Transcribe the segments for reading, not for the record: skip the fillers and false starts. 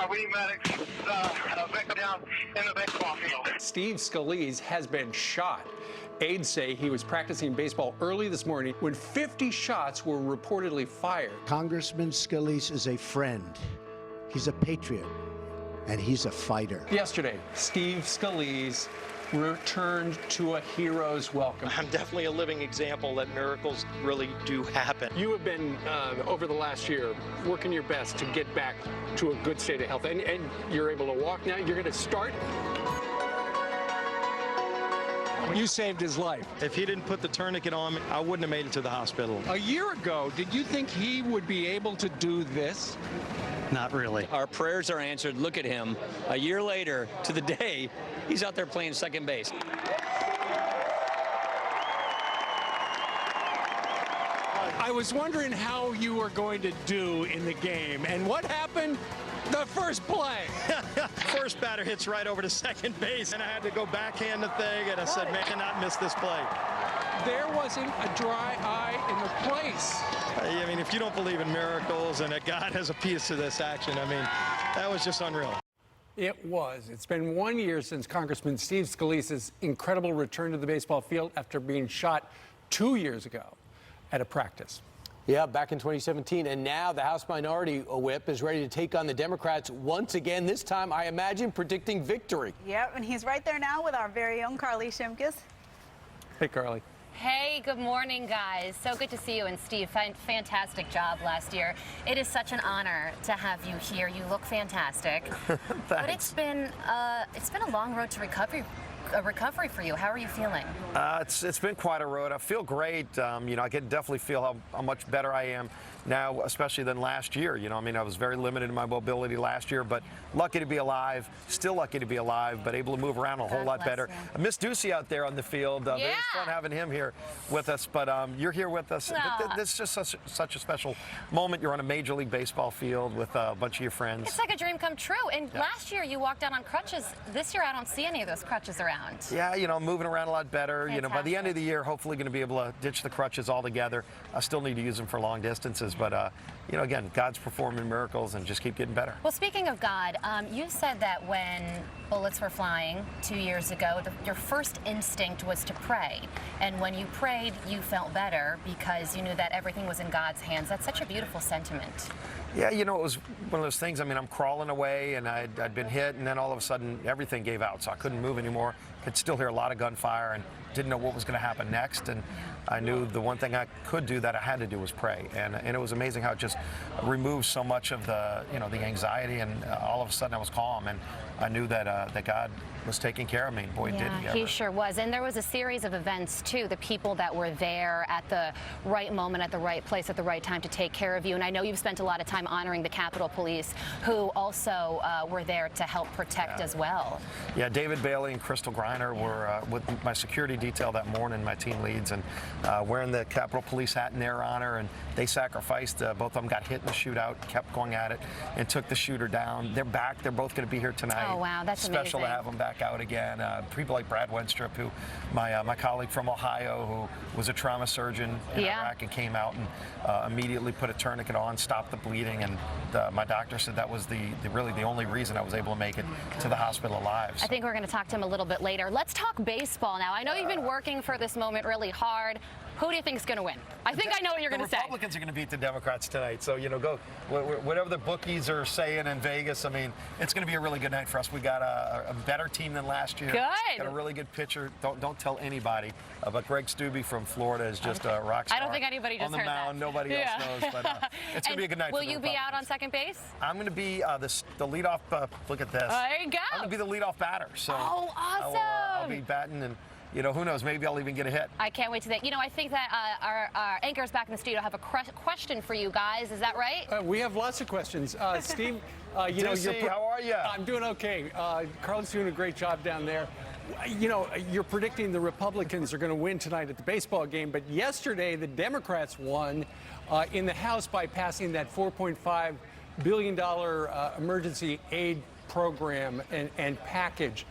We need medics. Victim down in the baseball field. Steve Scalise has been shot. Aides say he was practicing baseball early this morning when 50 shots were reportedly fired. Congressman Scalise is a friend. He's a patriot, and he's a fighter. Yesterday, Steve Scalise returned to a hero's welcome. I'm definitely a living example that miracles really do happen. You have been, over the last year, working your best to get back to a good state of health, and you're able to walk now. You're going to start. You saved his life. If he didn't put the tourniquet on me, I wouldn't have made it to the hospital. A year ago, did you think he would be able to do this? Not really. Our prayers are answered. Look at him. A year later, to the day, he's out there playing second base. I was wondering how you were going to do in the game, and what happened? The first play. First batter hits right over to second base, and I had to go backhand the thing, and I said, man, I cannot miss this play. There wasn't a dry eye in the place. I mean, if you don't believe in miracles and that God has a piece of this action, I mean, that was just unreal. It was. It's been 1 year since Congressman Steve Scalise's incredible return to the baseball field after being shot 2 years ago at a practice. Yeah, back in 2017, and now the House Minority Whip is ready to take on the Democrats once again, this time, I imagine, predicting victory. Yep, and he's right there now with our very own Carly Shimkus. Hey, Carly. Hey, good morning, guys. So good to see you. And Steve, fantastic job last year. It is such an honor to have you here. You look fantastic. But it's been a long road to recovery for you. How are you feeling? It's been quite a road. I feel great. You know, I can definitely feel how much better I am now, especially than last year. You know, I mean, I was very limited in my mobility last year, but lucky to be alive. Still lucky to be alive, but able to move around a whole lot better. I miss Ducey out there on the field. It was fun having him here with us, but you're here with us. This is just such a special moment. You're on a Major League Baseball field with a bunch of your friends. It's like a dream come true. And last year you walked out on crutches. This year I don't see any of those crutches around. Yeah, you know, moving around a lot better. Fantastic. You know, by the end of the year, hopefully going to be able to ditch the crutches altogether. I still need to use them for long distances, but you know, again, God's performing miracles and just keep getting better. Well, speaking of God, you said that when bullets were flying 2 years ago, your first instinct was to pray. And when you prayed, you felt better because you knew that everything was in God's hands. That's such a beautiful sentiment. Yeah, you know, it was one of those things. I mean, I'm crawling away, and I'd been hit, and then all of a sudden, everything gave out, so I couldn't move anymore. Could still hear a lot of gunfire, and didn't know what was going to happen next. And I knew the one thing I could do that I had to do was pray. And it was amazing how it just removed so much of the, you know, the anxiety, and all of a sudden I was calm, and I knew that that God was taking care of me. Boy, did he He sure was. And there was a series of events, too, the people that were there at the right moment, at the right place, at the right time to take care of you. And I know you've spent a lot of time honoring the Capitol Police, who also were there to help protect as well. Yeah, David Bailey and Crystal Griner were with my security detail that morning, my team leads, and wearing the Capitol Police hat in their honor, and they sacrificed. Both of them got hit in the shootout, kept going at it, and took the shooter down. They're back. They're both going to be here tonight. Oh, wow, that's special amazing. to have them back out again. People like Brad Wenstrup, who my colleague from Ohio, who was a trauma surgeon in Iraq and came out and immediately put a tourniquet on, stopped the bleeding, and my doctor said that was really the only reason I was able to make it to the hospital alive. So. I think we're going to talk to him a little bit later. Let's talk baseball now. I know you've been working for this moment really hard. Who do you think is going to win? I think I know what you're going to say. The Republicans are going to beat the Democrats tonight. So, you know, go whatever the bookies are saying in Vegas. I mean, it's going to be a really good night for us. We got a better team than last year. Good. Got a really good pitcher. Don't tell anybody. But Greg Stubbe from Florida is just a rock star. I don't think anybody just on the heard mound. that. Nobody else knows. But it's going to be a good night. Will for the you be out on second base? I'm going to be the leadoff. Look at this. There you go. I'm going to be the leadoff batter. So oh, awesome. I'll be batting, and you know, who knows? Maybe I'll even get a hit. I can't wait to that. You know, I think that our anchors back in the studio have a question for you guys. Is that right? We have lots of questions. Steve, you know, how are you? I'm doing okay. Carl's doing a great job down there. You know, you're predicting the Republicans are going to win tonight at the baseball game, but yesterday the Democrats won in the House by passing that $4.5 billion emergency aid program and package.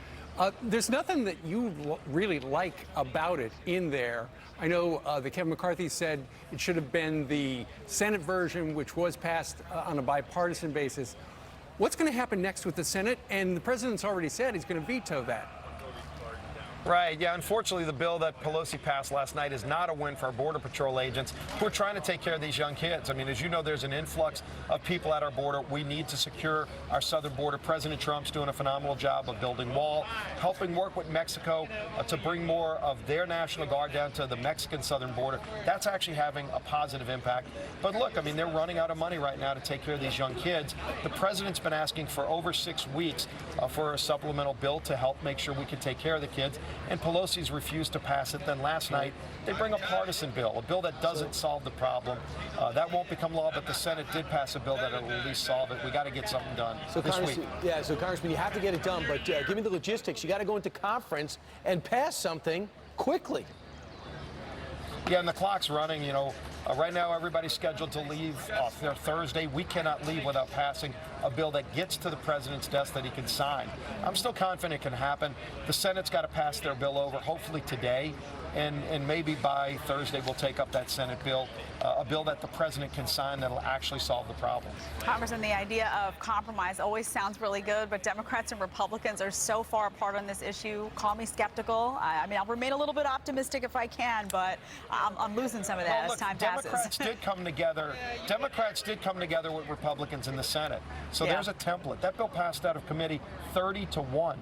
There's nothing that you really like about it in there. I know that Kevin McCarthy said it should have been the Senate version, which was passed on a bipartisan basis. What's going to happen next with the Senate? And the president's already said he's going to veto that. Right, yeah, unfortunately the bill that Pelosi passed last night is not a win for our Border Patrol agents who are trying to take care of these young kids. I mean, as you know, there's an influx of people at our border. We need to secure our southern border. President Trump's doing a phenomenal job of building wall, helping work with Mexico to bring more of their National Guard down to the Mexican southern border. That's actually having a positive impact. But look, I mean, they're running out of money right now to take care of these young kids. The president's been asking for over 6 weeks for a supplemental bill to help make sure we can take care of the kids. And Pelosi's refused to pass it. Then last night, they bring a partisan bill, a bill that doesn't solve the problem. That won't become law, but the Senate did pass a bill that will at least solve it. We got to get something done this week. Yeah, so Congressman, you have to get it done, but give me the logistics. You got to go into conference and pass something quickly. Yeah, and the clock's running, you know. Right now, everybody's scheduled to leave their Thursday. We cannot leave without passing a bill that gets to the president's desk that he can sign. I'm still confident it can happen. The Senate's got to pass their bill over, hopefully today, and maybe by Thursday we'll take up that Senate bill, a bill that the president can sign that'll actually solve the problem. Congressman, the idea of compromise always sounds really good, but Democrats and Republicans are so far apart on this issue. Call me skeptical. I mean, I'll remain a little bit optimistic if I can, but I'm losing some of that as time passes. Democrats did come together. Democrats did come together with Republicans in the Senate. So there's a template. That bill passed out of committee 30-1.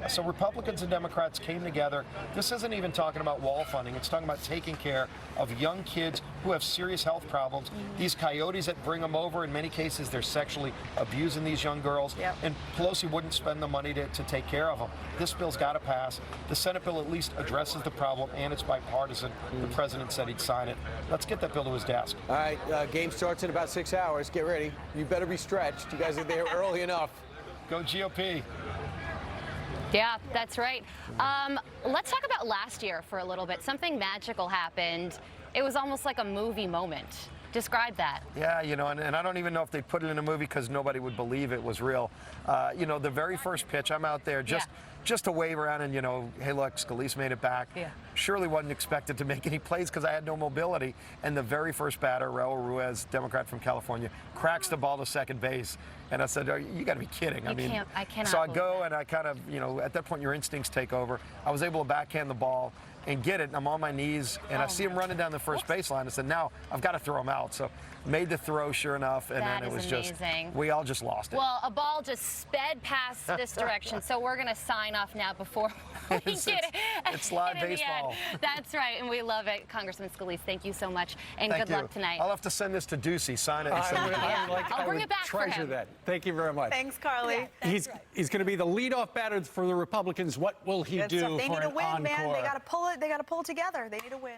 So Republicans and Democrats came together. This isn't even talking about wall funding. It's talking about taking care of young kids who have serious health problems. These coyotes that bring them over, in many cases, they're sexually abusing these young girls. And Pelosi wouldn't spend the money to take care of them. This bill's got to pass. The Senate bill at least addresses the problem, and it's bipartisan. The president said he'd sign it. Let's get that bill to his desk. All right, game starts in about 6 hours. Get ready. You better be stretched. You guys are there early enough. Go GOP. Yeah, that's right. Let's talk about last year for a little bit. Something magical happened. It was almost like a movie moment. Describe that. Yeah, you know, and I don't even know if they put it in a movie because nobody would believe it was real. You know, the very first pitch, I'm out there just to wave around and, you know, hey, look, Scalise made it back. Surely wasn't expected to make any plays because I had no mobility. And the very first batter, Raul Ruiz, Democrat from California, cracks the ball to second base. And I said, oh, you got to be kidding. I cannot. So I go and I kind of, you know, at that point your instincts take over. I was able to backhand the ball and get it, and I'm on my knees, and I see him running down the first baseline. I said, now I've got to throw him out. So made the throw, sure enough, and then it was amazing. We all just lost it. Well, a ball just sped past this direction, so we're going to sign off now before we get it. It's live baseball. That's right, and we love it. Congressman Scalise, thank you so much, and good luck tonight. I'll have to send this to Ducey, sign it. And send it. I'll bring it back for him. Treasure that. Thank you very much. Thanks, Carly. He's going to be the leadoff batter for the Republicans. What will he do They for need a an win, encore? man. They got to pull it. They got to pull it together. They need a win.